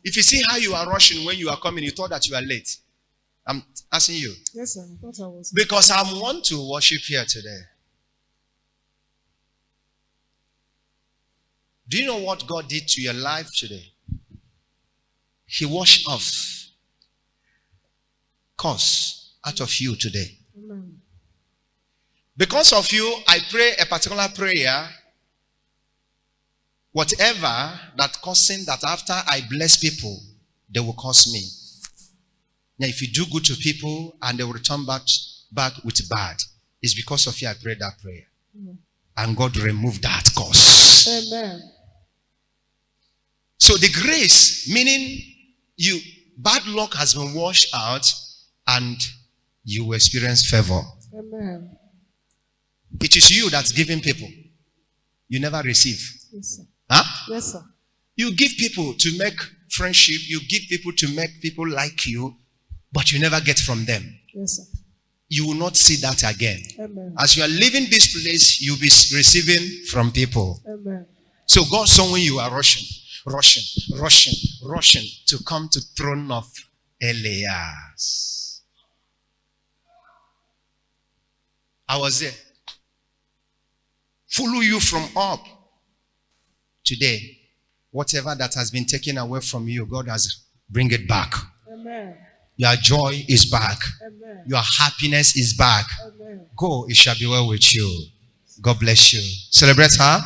If you see how you are rushing when you are coming, you thought that you are late. I'm asking you. Yes, sir. I thought I was. Because I want to worship here today. Do you know what God did to your life today? He washed off curse out of you today. Amen. Because of you, I pray a particular prayer. Whatever that causing that after I bless people, they will curse me. Now, if you do good to people and they will return back with bad, it's because of you I prayed that prayer. Amen. And God removed that curse. Amen. So the grace, meaning you bad luck has been washed out and you will experience favor. Amen. It is you that's giving people. You never receive. Yes, sir. Huh? Yes, sir. You give people to make friendship. You give people to make people like you, but you never get from them. Yes, sir. You will not see that again. Amen. As you are leaving this place, you'll be receiving from people. Amen. So God saw when you are rushing to come to throne of Elias. I was there. Follow you from up. Today, whatever that has been taken away from you, God has bring it back. Amen. Your joy is back. Amen. Your happiness is back. Amen. Go, it shall be well with you. God bless you. Celebrate her.